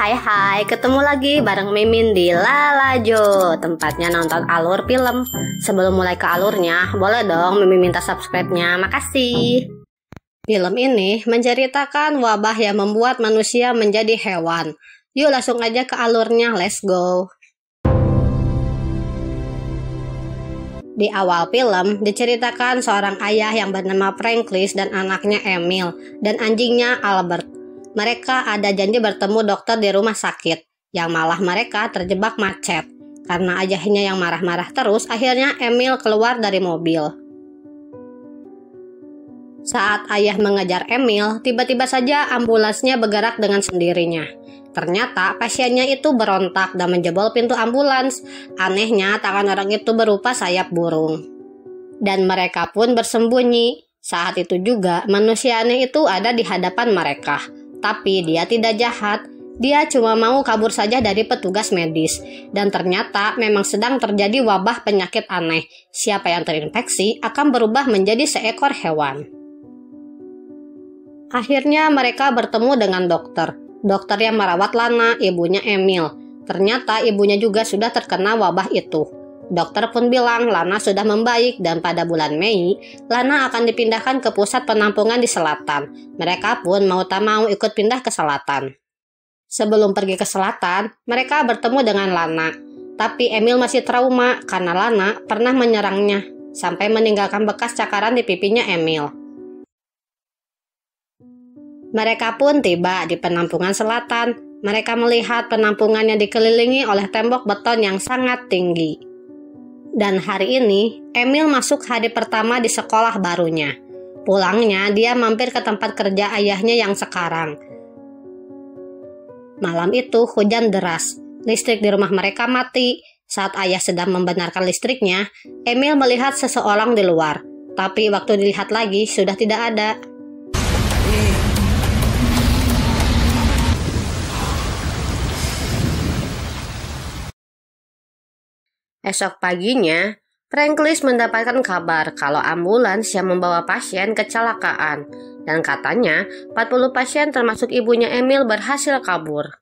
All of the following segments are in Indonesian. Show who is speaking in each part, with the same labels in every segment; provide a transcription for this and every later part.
Speaker 1: Hai, ketemu lagi bareng Mimin di Lalajo, tempatnya nonton alur film. Sebelum mulai ke alurnya, boleh dong Mimin minta subscribe-nya, makasih. Film ini menceritakan wabah yang membuat manusia menjadi hewan. Yuk langsung aja ke alurnya, let's go. Di awal film, diceritakan seorang ayah yang bernama Franklin dan anaknya Emil, dan anjingnya Albert. Mereka ada janji bertemu dokter di rumah sakit, yang malah mereka terjebak macet. Karena ayahnya yang marah-marah terus, akhirnya Emil keluar dari mobil. Saat ayah mengejar Emil, tiba-tiba saja ambulansnya bergerak dengan sendirinya. Ternyata pasiennya itu berontak dan menjebol pintu ambulans. Anehnya, tangan orang itu berupa sayap burung. Dan mereka pun bersembunyi. Saat itu juga manusianya itu ada di hadapan mereka. Tapi dia tidak jahat. Dia cuma mau kabur saja dari petugas medis. Dan ternyata memang sedang terjadi wabah penyakit aneh. Siapa yang terinfeksi akan berubah menjadi seekor hewan. Akhirnya mereka bertemu dengan dokter. Dokter yang merawat Lana, ibunya Emil. Ternyata ibunya juga sudah terkena wabah itu. Dokter pun bilang Lana sudah membaik dan pada bulan Mei, Lana akan dipindahkan ke pusat penampungan di selatan. Mereka pun mau tak mau ikut pindah ke selatan. Sebelum pergi ke selatan, mereka bertemu dengan Lana. Tapi Emil masih trauma karena Lana pernah menyerangnya, sampai meninggalkan bekas cakaran di pipinya Emil. Mereka pun tiba di penampungan selatan. Mereka melihat penampungan yang dikelilingi oleh tembok beton yang sangat tinggi. Dan hari ini, Emil masuk hari pertama di sekolah barunya. Pulangnya, dia mampir ke tempat kerja ayahnya yang sekarang. Malam itu hujan deras. Listrik di rumah mereka mati. Saat ayah sedang membenarkan listriknya, Emil melihat seseorang di luar. Tapi waktu dilihat lagi, sudah tidak ada. Esok paginya, Franklin mendapatkan kabar kalau ambulans yang membawa pasien kecelakaan. Dan katanya, 40 pasien termasuk ibunya Emil berhasil kabur.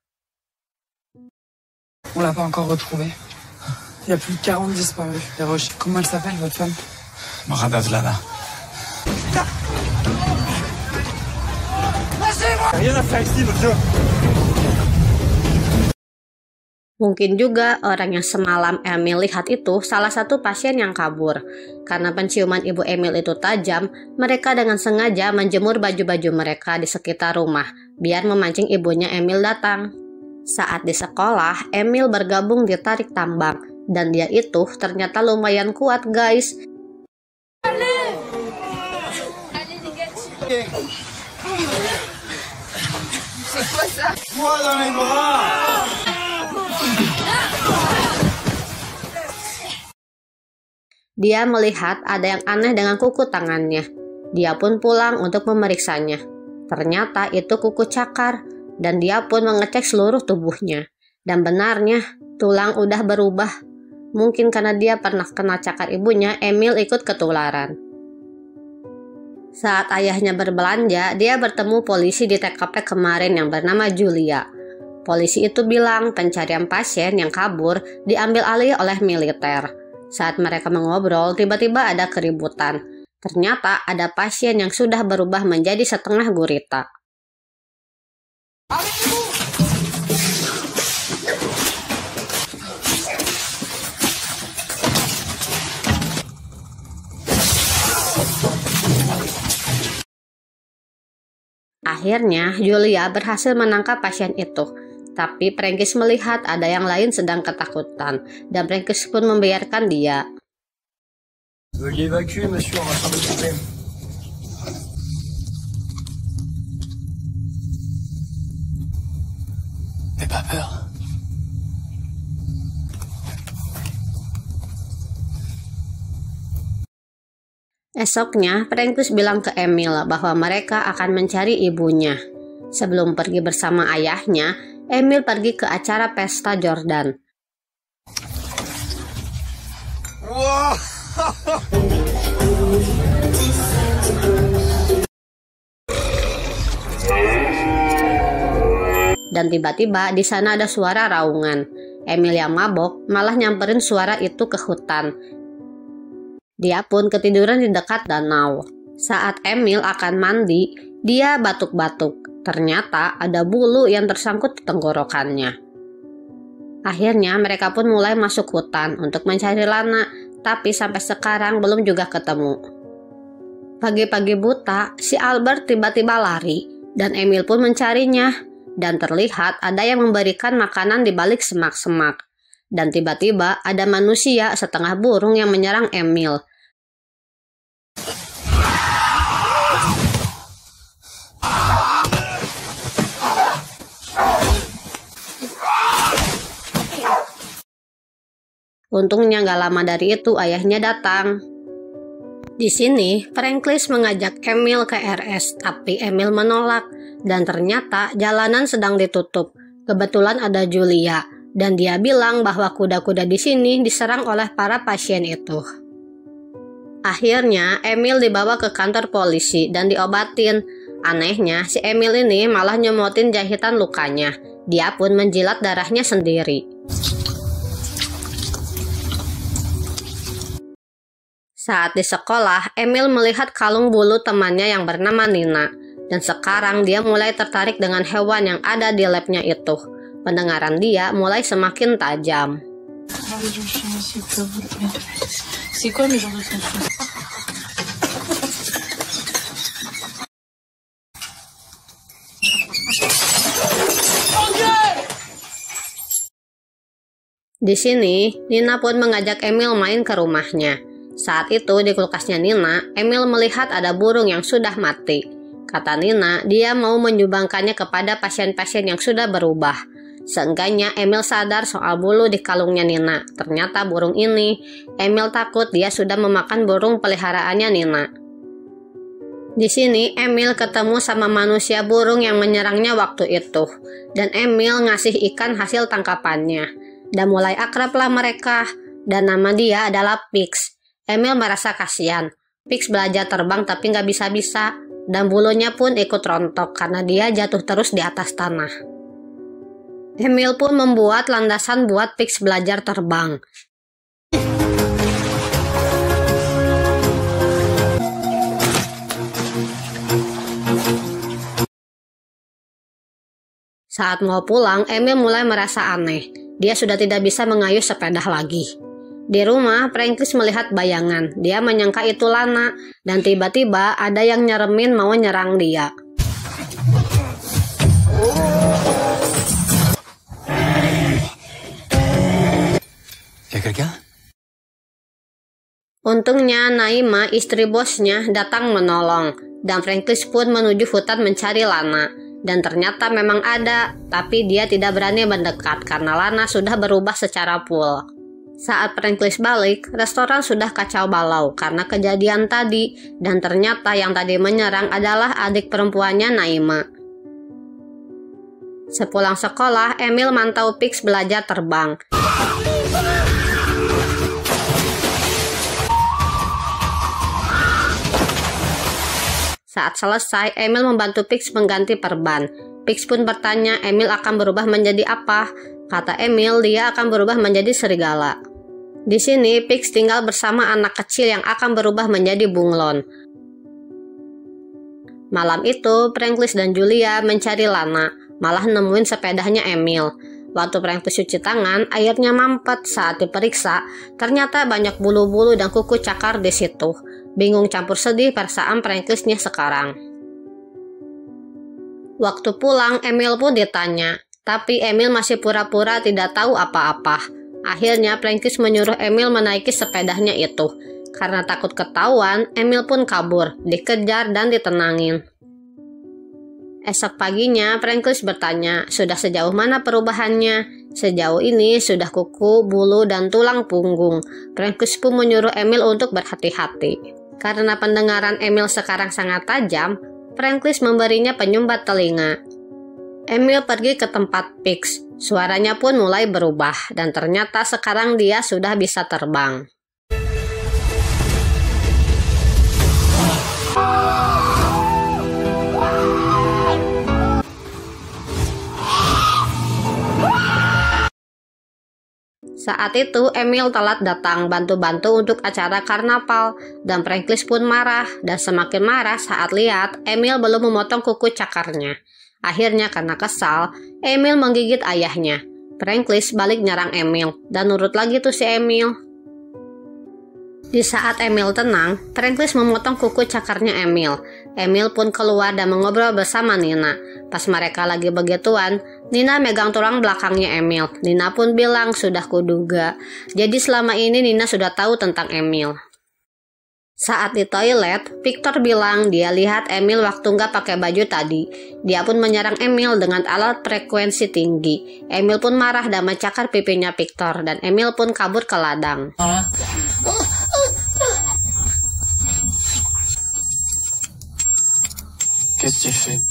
Speaker 2: On l'a pas encore retrouvé. Il y a plus de 40 disparus. Les Roches. Comment elle s'appelle, votre femme?
Speaker 3: Marada Lana.
Speaker 2: Rien à faire ici, monsieur.
Speaker 1: Mungkin juga orang yang semalam Emil lihat itu salah satu pasien yang kabur. Karena penciuman ibu Emil itu tajam, mereka dengan sengaja menjemur baju-baju mereka di sekitar rumah, biar memancing ibunya Emil datang. Saat di sekolah, Emil bergabung di tarik tambang, dan dia itu ternyata lumayan kuat, guys. Dia melihat ada yang aneh dengan kuku tangannya. Dia pun pulang untuk memeriksanya. Ternyata itu kuku cakar, dan dia pun mengecek seluruh tubuhnya. Dan benarnya, tulang udah berubah. Mungkin karena dia pernah kena cakar ibunya, Emil ikut ketularan. Saat ayahnya berbelanja, dia bertemu polisi di TKP kemarin yang bernama Julia. Polisi itu bilang pencarian pasien yang kabur diambil alih oleh militer. Saat mereka mengobrol, tiba-tiba ada keributan. Ternyata ada pasien yang sudah berubah menjadi setengah gurita. Akhirnya, Julia berhasil menangkap pasien itu. Tapi Franklin melihat ada yang lain sedang ketakutan, dan Franklin pun membiarkan dia.
Speaker 2: Veuillez évacuer, monsieur, on va faire des problèmes.
Speaker 3: N'aie pas peur.
Speaker 1: Esoknya, Franklin bilang ke Emil bahwa mereka akan mencari ibunya. Sebelum pergi bersama ayahnya, Emil pergi ke acara pesta Jordan.
Speaker 2: Wow.
Speaker 1: Dan tiba-tiba di sana ada suara raungan. Emil yang mabok malah nyamperin suara itu ke hutan. Dia pun ketiduran di dekat danau. Saat Emil akan mandi, dia batuk-batuk. Ternyata ada bulu yang tersangkut di tenggorokannya. Akhirnya mereka pun mulai masuk hutan untuk mencari Lana, tapi sampai sekarang belum juga ketemu. Pagi-pagi buta, si Albert tiba-tiba lari, dan Emil pun mencarinya. Dan terlihat ada yang memberikan makanan di balik semak-semak. Dan tiba-tiba ada manusia setengah burung yang menyerang Emil. Untungnya gak lama dari itu ayahnya datang. Di sini, Franklis mengajak Emil ke RS, tapi Emil menolak. Dan ternyata jalanan sedang ditutup. Kebetulan ada Julia, dan dia bilang bahwa kuda-kuda di sini diserang oleh para pasien itu. Akhirnya, Emil dibawa ke kantor polisi dan diobatin. Anehnya, si Emil ini malah nyemotin jahitan lukanya. Dia pun menjilat darahnya sendiri. Saat di sekolah, Emil melihat kalung bulu temannya yang bernama Nina. Dan sekarang dia mulai tertarik dengan hewan yang ada di labnya itu. Pendengaran dia mulai semakin tajam. Di sini, Nina pun mengajak Emil main ke rumahnya. Saat itu di kulkasnya Nina, Emil melihat ada burung yang sudah mati. Kata Nina, dia mau menyumbangkannya kepada pasien-pasien yang sudah berubah. Seenggaknya Emil sadar soal bulu di kalungnya Nina. Ternyata burung ini, Emil takut dia sudah memakan burung peliharaannya Nina. Di sini Emil ketemu sama manusia burung yang menyerangnya waktu itu. Dan Emil ngasih ikan hasil tangkapannya. Dan mulai akrablah mereka. Dan nama dia adalah Pix. Emil merasa kasihan. Pix belajar terbang tapi nggak bisa-bisa. Dan bulunya pun ikut rontok karena dia jatuh terus di atas tanah. Emil pun membuat landasan buat Pix belajar terbang. Saat mau pulang, Emil mulai merasa aneh. Dia sudah tidak bisa mengayuh sepeda lagi. Di rumah, Franklis melihat bayangan. Dia menyangka itu Lana, dan tiba-tiba ada yang nyeremin mau nyerang dia. Untungnya Naima, istri bosnya, datang menolong, dan Franklis pun menuju hutan mencari Lana. Dan ternyata memang ada, tapi dia tidak berani mendekat karena Lana sudah berubah secara full. Saat Franklis balik, restoran sudah kacau balau karena kejadian tadi, dan ternyata yang tadi menyerang adalah adik perempuannya Naima. Sepulang sekolah, Emil mantau Pix belajar terbang. Saat selesai, Emil membantu Pix mengganti perban. Pix pun bertanya Emil akan berubah menjadi apa. Kata Emil, dia akan berubah menjadi serigala. Di sini, Pix tinggal bersama anak kecil yang akan berubah menjadi bunglon. Malam itu, Franklis dan Julia mencari Lana, malah nemuin sepedanya Emil. Waktu Franklis cuci tangan, airnya mampet. Saat diperiksa, ternyata banyak bulu-bulu dan kuku cakar di situ. Bingung campur sedih perasaan Franklisnya sekarang. Waktu pulang, Emil pun ditanya, tapi Emil masih pura-pura tidak tahu apa-apa. Akhirnya Franklis menyuruh Emil menaiki sepedanya itu. Karena takut ketahuan, Emil pun kabur, dikejar dan ditenangin. Esok paginya, Franklis bertanya, sudah sejauh mana perubahannya? Sejauh ini sudah kuku, bulu, dan tulang punggung. Franklis pun menyuruh Emil untuk berhati-hati. Karena pendengaran Emil sekarang sangat tajam, Franklis memberinya penyumbat telinga. Emil pergi ke tempat Pix. Suaranya pun mulai berubah, dan ternyata sekarang dia sudah bisa terbang. Saat itu Emil telat datang bantu-bantu untuk acara karnaval dan Franklis pun marah dan semakin marah saat lihat Emil belum memotong kuku cakarnya. Akhirnya karena kesal, Emil menggigit ayahnya. Franklis balik nyerang Emil dan nurut lagi tuh si Emil. Di saat Emil tenang, Franklis memotong kuku cakarnya Emil. Emil pun keluar dan mengobrol bersama Nina. Pas mereka lagi begituan, Nina megang tulang belakangnya Emil. Nina pun bilang, sudah kuduga. Jadi selama ini Nina sudah tahu tentang Emil. Saat di toilet, Victor bilang dia lihat Emil waktu nggak pakai baju tadi. Dia pun menyerang Emil dengan alat frekuensi tinggi. Emil pun marah dan mencakar pipinya Victor dan Emil pun kabur ke ladang.
Speaker 3: Qu'est-ce que tu fais?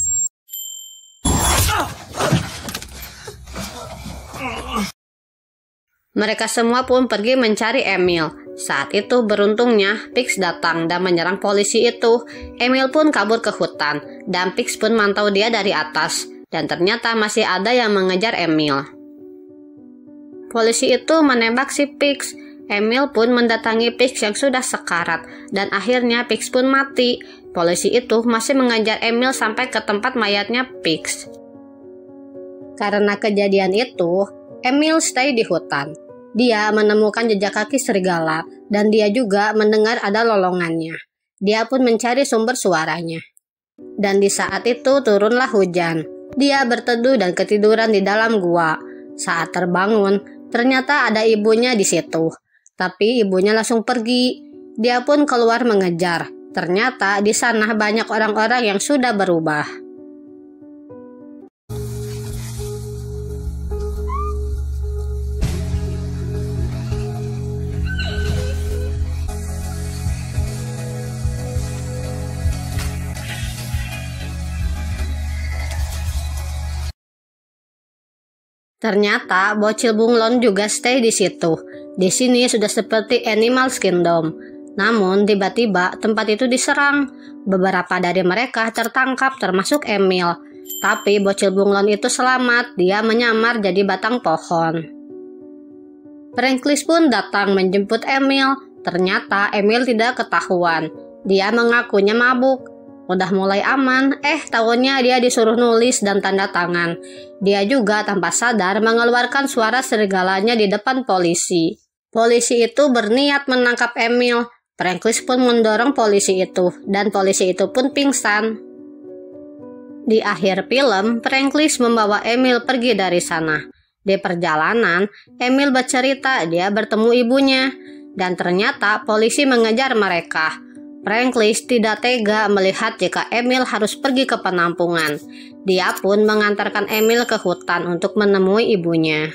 Speaker 1: Mereka semua pun pergi mencari Emil. Saat itu beruntungnya Pix datang dan menyerang polisi itu. Emil pun kabur ke hutan dan Pix pun mantau dia dari atas. Dan ternyata masih ada yang mengejar Emil. Polisi itu menembak si Pix. Emil pun mendatangi Pix yang sudah sekarat dan akhirnya Pix pun mati. Polisi itu masih mengejar Emil sampai ke tempat mayatnya Pix. Karena kejadian itu, Emil stay di hutan. Dia menemukan jejak kaki serigala dan dia juga mendengar ada lolongannya. Dia pun mencari sumber suaranya. Dan di saat itu turunlah hujan. Dia berteduh dan ketiduran di dalam gua. Saat terbangun, ternyata ada ibunya di situ. Tapi ibunya langsung pergi. Dia pun keluar mengejar. Ternyata di sana banyak orang-orang yang sudah berubah. Ternyata bocil bunglon juga stay di situ. Di sini sudah seperti Animal Kingdom. Namun tiba-tiba tempat itu diserang. Beberapa dari mereka tertangkap termasuk Emil. Tapi bocil bunglon itu selamat, dia menyamar jadi batang pohon. Franklis pun datang menjemput Emil. Ternyata Emil tidak ketahuan. Dia mengakunya mabuk. Udah mulai aman, tahunya dia disuruh nulis dan tanda tangan. Dia juga tanpa sadar mengeluarkan suara serigalanya di depan polisi. Polisi itu berniat menangkap Emil. Franklis pun mendorong polisi itu, dan polisi itu pun pingsan. Di akhir film, Franklis membawa Emil pergi dari sana. Di perjalanan, Emil bercerita dia bertemu ibunya, dan ternyata polisi mengejar mereka. Franklis tidak tega melihat jika Emil harus pergi ke penampungan. Dia pun mengantarkan Emil ke hutan untuk menemui ibunya.